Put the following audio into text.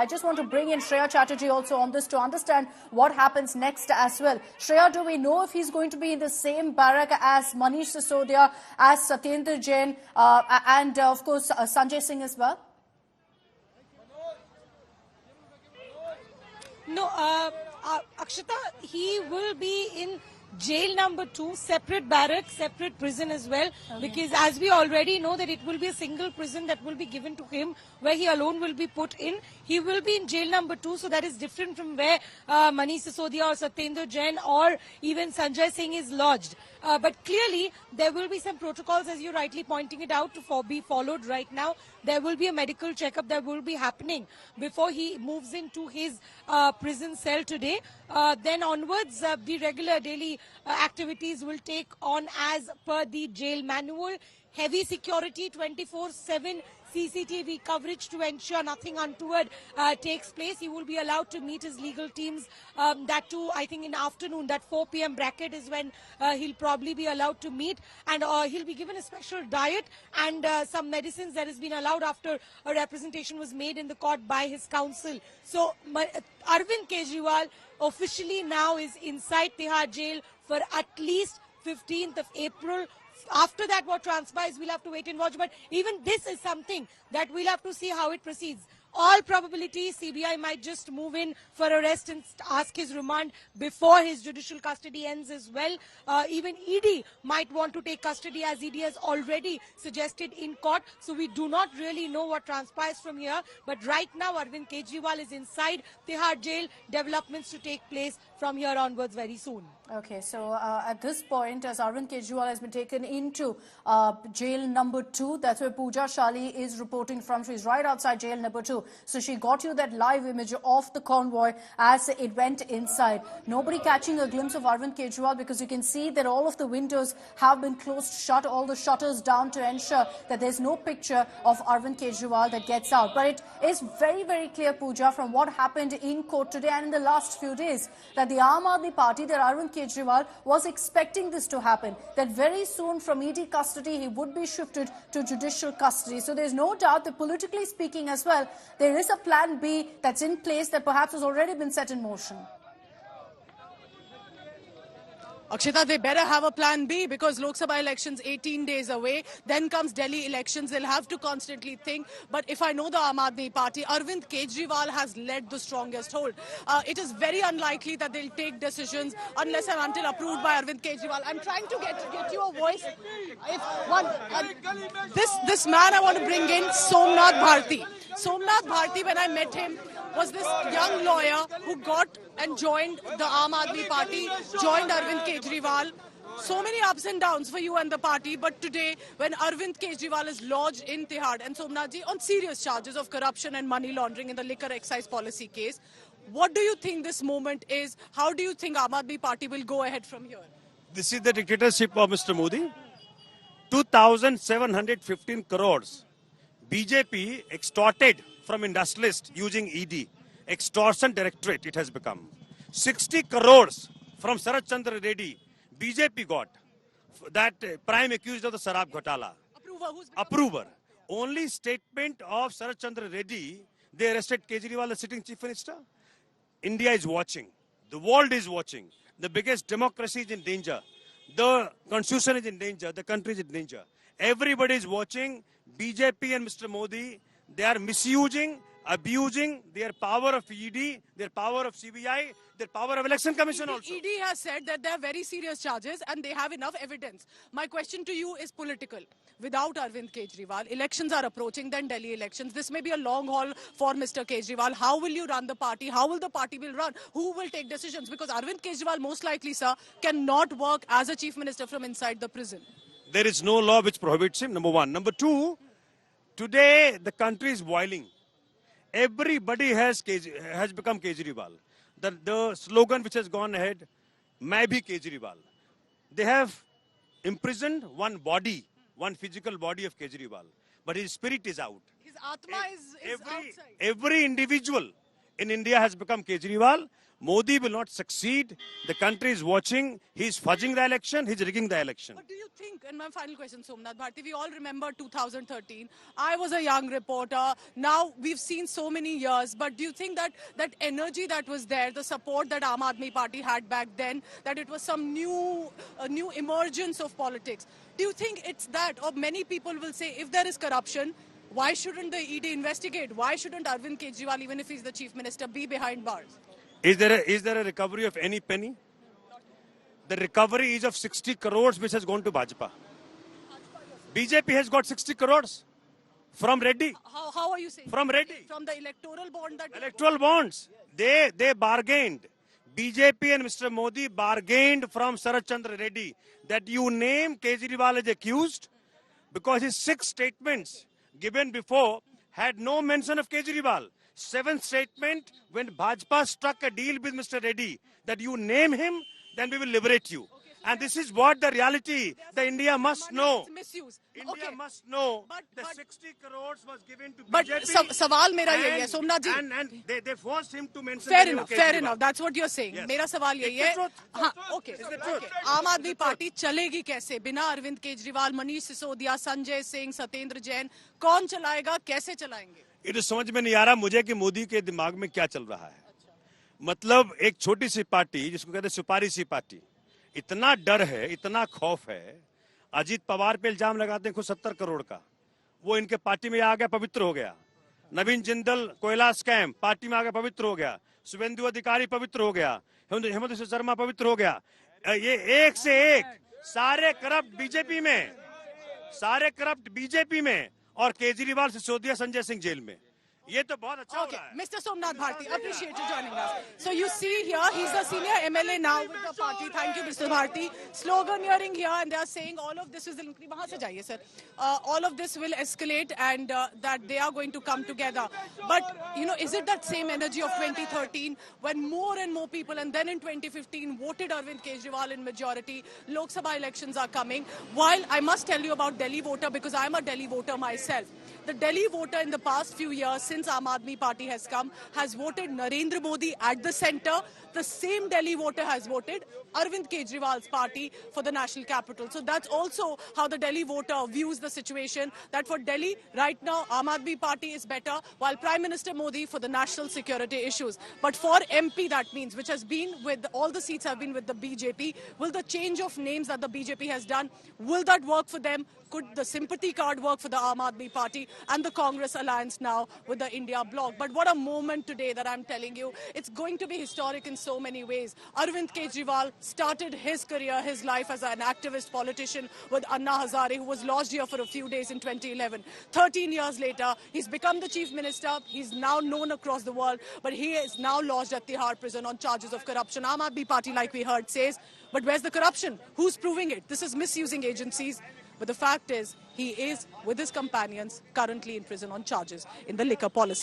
I just want to bring in Shreya Chatterjee also on this to understand what happens next as well. Shreya, do we know if he's going to be in the same barrack as Manish Sisodia, as Satyendra Jain, and of course Sanjay Singh as well? No, Akshata, he will be in jail number 2, separate barrack, separate prison as well. Okay. Because as we already know that it will be a single prison that will be given to him, where he alone will be put in. He will be in jail number 2, so that is different from where Manish Sisodia or Satyendra Jain or even Sanjay Singh is lodged. But clearly, there will be some protocols, as you're rightly pointing it out, to be followed right now. There will be a medical checkup that will be happening before he moves into his prison cell today. Then onwards, the regular daily activities will take on as per the jail manual. Heavy security, 24/7 CCTV coverage to ensure nothing untoward takes place. He will be allowed to meet his legal teams. That too, I think in afternoon, that 4 p.m. bracket is when he'll probably be allowed to meet. And he'll be given a special diet and some medicines that has been allowed after a representation was made in the court by his counsel. So Arvind Kejriwal officially now is inside Tihar jail for at least 15th of April. After that, what transpires, we'll have to wait and watch. But even this is something that we'll have to see how it proceeds. All probability, CBI might just move in for arrest and ask his remand before his judicial custody ends as well. Even ED might want to take custody, as ED has already suggested in court. So we do not really know what transpires from here. But right now, Arvind Kejriwal is inside Tihar jail. Developments to take place from here onwards very soon. Okay, so at this point, as Arvind Kejriwal has been taken into jail number 2, that's where Pooja Shali is reporting from. She's right outside jail number 2. So she got you that live image of the convoy as it went inside. Nobody catching a glimpse of Arvind Kejriwal, because you can see that all of the windows have been closed shut, all the shutters down to ensure that there's no picture of Arvind Kejriwal that gets out. But it is very, very clear, Pooja, from what happened in court today and in the last few days, that the Aam Aadmi Party, that Arvind Kejriwal was expecting this to happen, that very soon from ED custody he would be shifted to judicial custody. So there's no doubt that politically speaking as well, there is a plan B that's in place that perhaps has already been set in motion. Akshita, they better have a plan B, because Lok Sabha elections 18 days away. Then comes Delhi elections. They'll have to constantly think. But if I know the Aam Aadmi Party, Arvind Kejriwal has led the strongest hold. It is very unlikely that they'll take decisions unless and until approved by Arvind Kejriwal. I'm trying to get you a voice. This man I want to bring in, Somnath Bharti. Somnath Bharti, when I met him, was this young lawyer who got and joined the Aam Aadmi Party, joined Arvind Kejriwal. So many ups and downs for you and the party, but today, when Arvind Kejriwal is lodged in Tihar and Somnathji on serious charges of corruption and money laundering in the liquor excise policy case, what do you think this moment is? How do you think Aam Aadmi Party will go ahead from here? This is the dictatorship of Mr. Modi. 2,715 crores. BJP extorted from industrialists using ED. Extortion Directorate it has become. 60 crores from Sarath Chandra Reddy. BJP got that prime accused of the Sarab Ghatala. Approver. Only statement of Sarath Chandra Reddy, they arrested Kejriwal, the sitting chief minister. India is watching. The world is watching. The biggest democracy is in danger. The constitution is in danger. The country is in danger. Everybody is watching. BJP and Mr. Modi, they are misusing, abusing their power of ED, their power of CBI, their power of Election Commission also. ED has said that they are very serious charges and they have enough evidence. My question to you is political. Without Arvind Kejriwal, elections are approaching, then Delhi elections. This may be a long haul for Mr. Kejriwal. How will you run the party? How will the party will run? Who will take decisions? Because Arvind Kejriwal, most likely, sir, cannot work as a chief minister from inside the prison. There is no law which prohibits him, number one. Number two, today the country is boiling. Everybody has become Kejriwal. The slogan which has gone ahead, "Main bhi Kejriwal." They have imprisoned one body, one physical body of Kejriwal, but his spirit is out. His Atma is outside. Every individual in India has become Kejriwal, Modi will not succeed. The country is watching. He's fudging the election. He's rigging the election. But do you think, and my final question, Somnath Bharti, we all remember 2013. I was a young reporter. Now we've seen so many years. But do you think that that energy that was there, the support that Aam Aadmi Party had back then, that it was some new emergence of politics? Do you think it's that? Or many people will say, if there is corruption, why shouldn't the ED investigate? Why shouldn't Arvind Kejriwal, even if he's the chief minister, be behind bars? Is there a recovery of any penny? The recovery is of 60 crores which has gone to Bhajpa. BJP has got 60 crores from Reddy. How are you saying? From Reddy. From the electoral bond that... Electoral bonds. They bargained. BJP and Mr. Modi bargained from Sarat Chandra Reddy that you name Kejriwal as accused because his 6 statements given before had no mention of Kejriwal. 7th statement, when Bhajpa struck a deal with Mr. Reddy, that you name him, then we will liberate you. And this is what the reality, the India must know. Misuse. India must know that 60 crores was given to But BJP. सवाल मेरा यही है, सोमनाथ जी. And they forced him to mention Fair the name of enough, fair Kejriwal. enough. That's what you're saying. Yes. मेरा सवाल यही है. It's the truth. हाँ, okay. It's the truth. आम आदमी पार्टी चलेगी कैसे? बिना अरविंद केजरीवाल, मनीष सिसोदिया, संजय सिंह, सत्येंद्र जैन, कौन चलाएगा? कैसे चलाएंगे? ये तो समझ में नहीं आ रहा मुझे कि मोदी के दिमाग में क्या चल रहा है. मतलब एक छोटी सी पार्टी जिसको कहते हैं सुपारी सी पार्टी, इतना डर है, इतना खौफ है. अजीत पवार पे इल्जाम लगाते हैं खुद 70 करोड़ का, वो इनके पार्टी में आ गया, पवित्र हो गया. नवीन जिंदल कोयला स्कैम पार्टी में आ गया, पवित्र हो गया. शुभेंदु अधिकारी पवित्र हो गया. हेमंत बिस्वा शर्मा पवित्र हो गया. ये एक से एक सारे करप्ट बीजेपी में और केजरीवाल, सिसोदिया, संजय सिंह जेल में. ये तो बहुत अच्छा हो रहा है. Mr. Somnath Bharti, appreciate you joining us. So you see here, he's the senior MLA now with the party. Thank you, Mr. Bharti. Sloganeering here, and they are saying all of this is... वहाँ से जाइए, sir. All of this will escalate and that they are going to come together. But, you know, is it that same energy of 2013 when more and more people, and then in 2015, voted Arvind Kejriwal in majority? Lok Sabha elections are coming. While I must tell you about Delhi voter, because I'm a Delhi voter myself. The Delhi voter in the past few years, since Aam Aadmi Party has come, has voted Narendra Modi at the centre. The same Delhi voter has voted Arvind Kejriwal's party for the national capital. So that's also how the Delhi voter views the situation, that for Delhi, right now, Aam Aadmi Party is better, while Prime Minister Modi for the national security issues. But for MP, that means, which has been with, all the seats have been with the BJP, will the change of names that the BJP has done, will that work for them? Could the sympathy card work for the Aam Aadmi Party and the Congress alliance now with the India bloc? But what a moment today that I'm telling you. It's going to be historic in so many ways. Arvind Kejriwal started his career, his life as an activist politician with Anna Hazare, who was lodged here for a few days in 2011. 13 years later, he's become the chief minister. He's now known across the world, but he is now lodged at Tihar prison on charges of corruption. Aam Aadmi Party, like we heard, says, but where's the corruption? Who's proving it? This is misusing agencies. But the fact is, he is, with his companions, currently in prison on charges in the liquor policy.